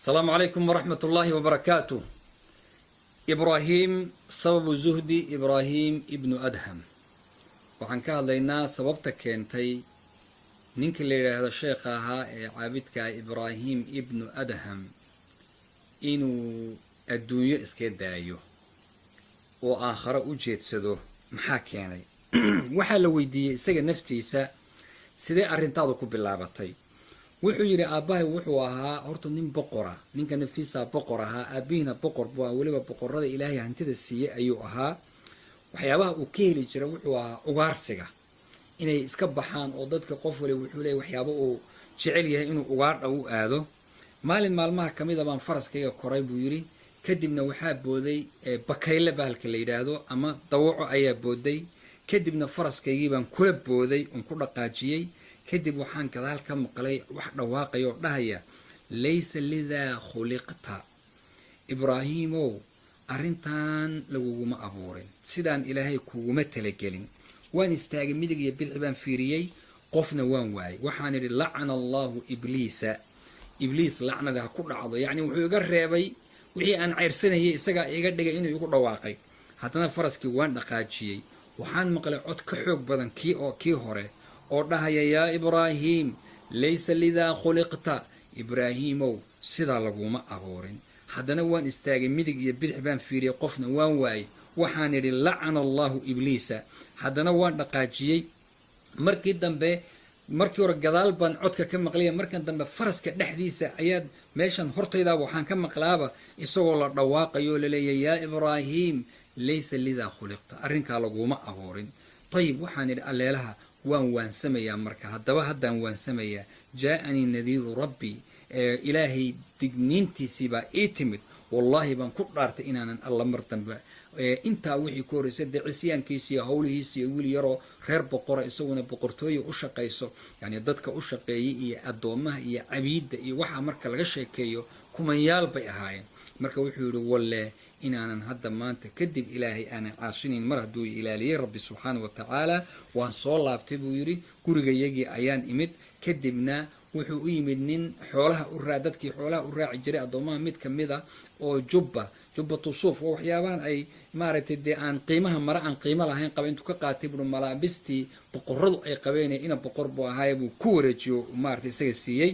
السلام عليكم ورحمة الله وبركاته. إبراهيم سبب زهد إبراهيم ابن أدهم. وحن كهذا سببتك كنتي نينك اللي هذا الشيخ عابدك إبراهيم ابن أدهم إنه الدنيا إسكيد دايو وآخر أجيت سدو محاك يعني وحال ويدي سجى نفتيسا سيدي أرنتادو كبلابتي wuxuu yiri aabahay wuxuu ahaa horta nin boqora ninka naftiisa boqor ahaa aabihina boqor buu waliba boqorada ilaahay hantida siiyay ayuu ahaa waxyaabaha uu ka heli jiray wuxuu ahaa ugaarsiga inay iska baxaan oo dadka qof wali wuxuu leeyahay waxyaabo uu jecel yahay inuu ugaar dhaw aado maalin maalmaha kamida baan faraskayga koray buu yiri kadibna waxaa booday bakayle bahalka la yiraahdo ama dawaco ayaa booday kadibna faraskaygii baan kula booday oo ku dhaqaajiyay kadib waxaan gadaal ka maqlay wax dhawaaqayo dhahaya laysa lidha khuliqta ibraahimow arintan laguguma abuurin sidaan ilaahay kuguma talagelin waan istaagay midig iyo bidix baan fiiriyay qofna waan waayay waxaan iri la'ana allahu ibliis la'nada ku dhacdo yani wuxuu iga reebay wixii aan ceyrsanayay isaga iga dhigay inuu igu dhawaaqay haddana faraskii waan dhaqaajiyay waxaan maqlay cod ka xoog badan kii hore oo dhahaya yaa ibraahim laysa lidha khuliqta ibraahimow sida laguma abuurin haddana waan istaagay midig iyo bidix baan fiiriyay qofna waan waayay waxaan idhi la'ana allahu ibliisa haddana waan dhaqaajiyey markii hore gadaal baan codka ka maqlaya markan dambe faraska dhexdiisa ayaad meeshan hortayda waxaan ka maqlaaba isagoo la dhawaaqayo laleeyahay yaa ibraahim laysa lidha khuliqta arrinkaa laguma abuurin طيب waxaan idhi alleelaha waan samayaa marka haddaan waan samayaa jaa'anii nadiiru rabbi ilaahay digniintiisii baa ii timid wallaahi baan ku dhaartay inaanan alla mar dambe intaa wixii ku horeysay dee cisyaankiisa iyo howlihiisa iyo wiil yaroo reer boqora isaguna boqortooyo u shaqayso yani dadka u shaqeeyay iyo addoomaha iyo cabiidda iyo waxaa marka laga sheekeeyo kumanyaal bay ahaayeen marka wuxuu yidhi walle inaanan hadda maanta kadib ilaahay aanan caasinayn mar hadduu ilaaliyay rabbi subxaanahu watacaala waan soo laabtay buu yidhi gurigayagii ayaan imid kadibna wuxuu u yimid nin dadkii xoolaha u raaci jiray addoomaha mid ka mid a oo jubbatu suuf oo waxyaabahan ay maaragtay dee aan qiimaha mare aan qiimo lahayn qaba intuu ka qaatay buu malaabistii boqoradu ay qabeen ina boqor buu ahaay buu ku wareejiyo maaragtay isaga siiyey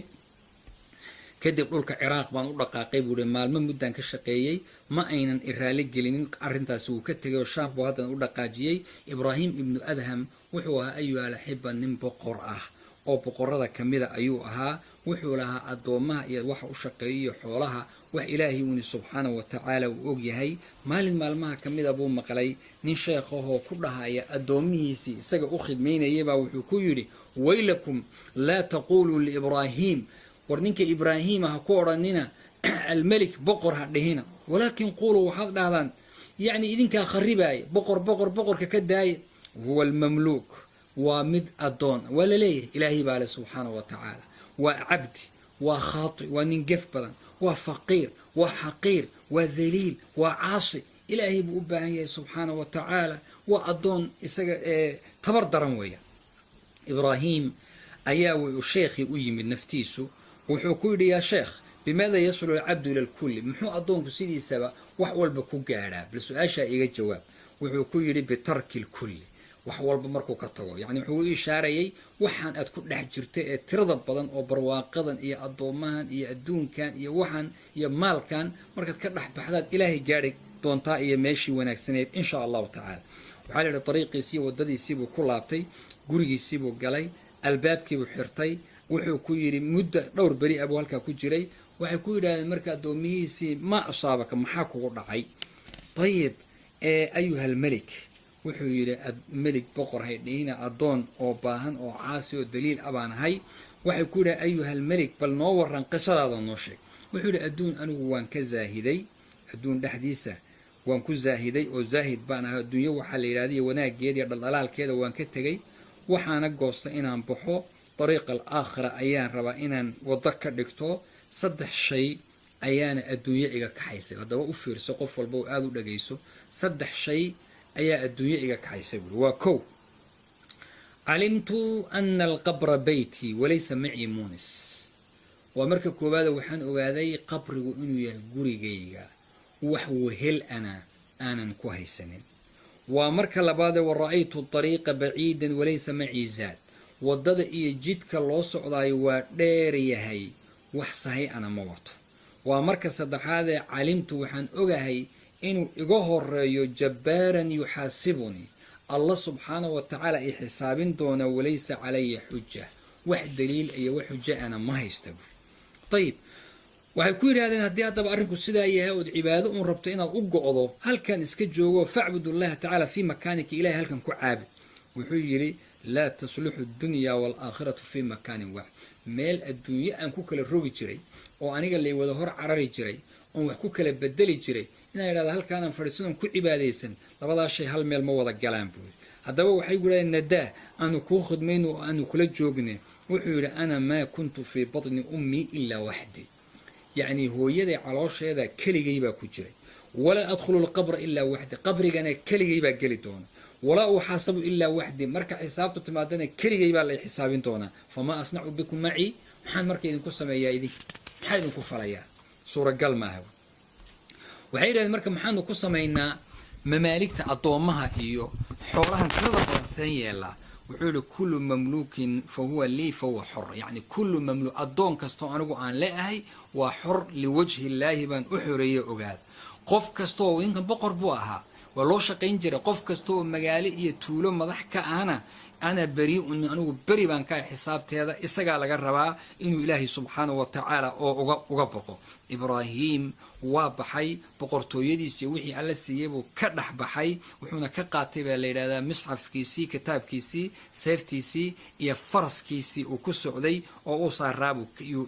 kadib dhulka ciraaq baan u dhaqaaqay buu maalmo muddaan ka shaqeeyey ma aynan iraali gelinin arrintaasi uu ka tegay oo shaam buu haddana u dhaqaajiyey ibraahim ibnu adham wuxuu ahaa ayuha alaxiba nin boqor ah oo boqorada kamida ayuu ahaa wuxuu lahaa addoomaha iyo waxa u shaqeeyo iyo xoolaha wax ilaahay uuni subxaanahu watacaala uu og yahay maalin maalmaha kamida buu maqlay nin sheekh ahoo ku dhahaya addoomihiisii isaga u khidmaynayay baa wuxuu ku yidhi waylakum laa taquluu liibraahim war ninka ibraahim ha ku odhanina almelik boqor ha dhihina walaakin quluu waxaad dhahdaan yani idinkaa kharibaaya boqorka ka daaya huwa almamluuk waa mid addoon waa laleeyahay ilaahay baa le subxaanahu watacaala waa cabdi waa khaati waa nin gef badan waa faqiir waa xaqiir waa dhaliil waa caasi ilaahay buu u baahan yahay subxaanahu watacaala waa addoon isaga tabar daran weeya ibraahim ayaa wuxuu sheekhii u yimid naftiisu wuxuu ku yidhi yaa sheekh bimaada yasulu alcabdu ila alkulli muxuu addoonku sidiisaba wax walba ku gaadhaa bal su-aashaa iga jawaab wuxuu ku yidhi bitarki lkulli wax walba markuu ka tago yani wuxuu u ishaarayay waxaan aad ku dhex jirto ee tirada badan oo barwaaqadan iyo addoomahan iyo adduunkan iyo waxan iyo maalkan markaad ka dhex baxdaad ilaahay gaadhi doontaa iyo meeshii wanaagsaneed insha allahu tacaala waxaa la yidhi dariiqiisii waddadiisiibuu ku laabtay gurigiisiibuu galay albaabkiibuu xirtay wuxuu ku yidhi muddo dhowr beri abuu halkaa ku jiray waxay ku yidhahdeen marka addoomihiisii ma asaabaka maxaa kugu dhacay ayib ayuha almelik wuxuu yidhi melik boqor hay dhihina addoon oo baahan oo caasi oo daliil a baan ahay waxay ku yidhaha ayuha almelik bal noo waran qisadaada noo sheeg wuxuu yidhi adduun anigu waan ka zaahiday adduun dhexdiisa waan ku zaahiday oo zaahid baan ahay adduunyo waxaa la yidhahday wanaaggeeda iyo dhaldhalaalkeeda waan ka tegey waxaana goosta inaan baxo dariiqa alaakhira ayaan rabaa inaan waddo ka dhigto 3 shay ayaana adduunyo iga kaxaysay haddaba u fiirso qof walba oo aada u dhagayso 3 shay ayaa adduunyo iga kaxaysay buuri waa kow calimtu ana alqabra beyti walaysa macii muunis ومركا كوبادا وحان أغادي قبري وإنو يهجوري جيجا وحو هل أنا كوهي سنين ومركا لبادا ورأيت الطريق بعيدا وليس معي زاد ودد إيه جدك الله سعوداي وديري هي وحصهي أنا موت ومركا صدحادا علمت وحان أغاهي إنو إغهر جبارا يحاسبني الله سبحانه وتعالى حساب دون وليس علي حجة واحد دليل أي وحجة أنا ما هيستبر طيب وحيكون هذا هدي هذا أرنكو سيدا إياها والعبادة أن ربطينا أقعضو هل كان إسكجوغو فاعبدوا الله تعالى في مكانك إلهي هل كان كعابد وحيري لا تصلح الدنيا والآخرة في مكان واحد ميل الدنيا أن كوكل الروغي جري وأنيق اللي وظهر عراري جري وكوكل بدلي جري إنا إلى هل كان فرسون كعباديسا لبدا شيء هل ميل موضع قلان بول هذا هو وحيقول إن ده أنو كو خدمين وأنو كل جوغني وحيقول أنا ما كنت في بطن أمي إلا وحدي يعني هو يدي على شيء هذا كلي جيبا كجري ولا أدخل القبر إلا وحدي قبري أنا كلي جيبا قلتون ولا أحاسب إلا وحدي مركع حساب تمادنا كلي جيبا اللي حسابين تونا فما أصنع بكم معي حان مركع إذن كسم يا إيدي حان إذن كفريا سورة قل ما هو وحيد هذا مركع محان كسم إن ممالك أطومها إيو حولها كذا فرنسية الله وحول كل مملوك فهو لي فهو حر يعني كل مملوك أدون كستو أنو عن لا هي وحر لوجه الله بان أحرية أجاد قف كستو يمكن بقر بوها ولو شقين جري قف كستو مجالي يتولو مضحك أنا بريء إن أنا بري بان كاي حساب هذا إسقى لجربا إنه إلهي سبحانه وتعالى أجبقه إبراهيم وبحي بقرتو يدي سويحي على السيب كرح بحي وحنا كقاتب الليلة مصحف كيسي كتاب كيسي سيفتي سي يا فرس كيسي وكسعودي أو صار رابو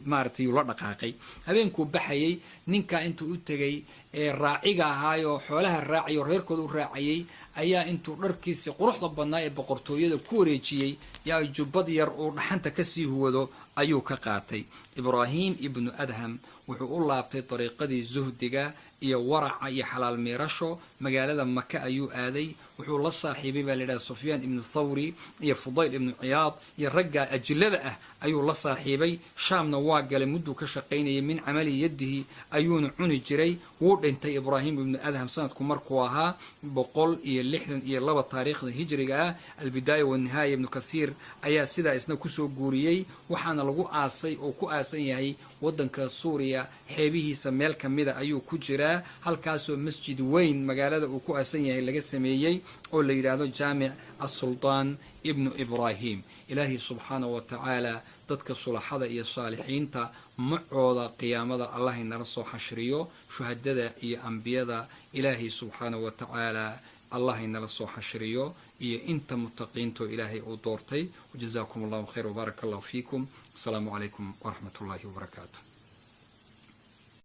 مارتي ولا دقاقي هبينكو بحي نينكا أنتو أتجي الراعية هاي وحولها الراعي وغيركو الراعي أيا أنتو ركيسي قروح ضبنا بقرتو يدو كوريجي يا جبض يرقو حنتا كسي هو دو أيو كقاتي إبراهيم ابن أدهم وحو الله بتي طريقة زهدقة إيا ورع إيا حلال ميرشو مقالة مكة أيو آدي وحو الله صاحبي بالله سفيان ابن الثوري إيا فضيل ابن عياض إيا رقا أجلده أيو الله صاحبي شام نواق لمدو كشقين من عمل يده أيون عون جري ورد انتي إبراهيم ابن أدهم سنة كمركوها بقول إيا اللحن إيا الله تاريخ الهجري البداية والنهاية ابن كثير أيا سيدا إسنا كسو قوريي وحانا لغو آسي أو كو آسي يهي ودنك سوريا حيبيه سميل كميدا أيو كجرا هالكاسو مسجد وين مقالة أو كو آسي يهي لغا سميي أو اللي يرادو جامع السلطان ابن إبراهيم إلهي سبحانه وتعالى ضدك الصلاحة إيا الصالحين تا معوضة قيامة الله نرسو حشريو شهددا إيا أنبيادا إلهي سبحانه وتعالى الله نرسو حشريو إيا إنت متقينتو إلهي أو دورتي وجزاكم الله خير وبارك الله فيكم السلام عليكم ورحمة الله وبركاته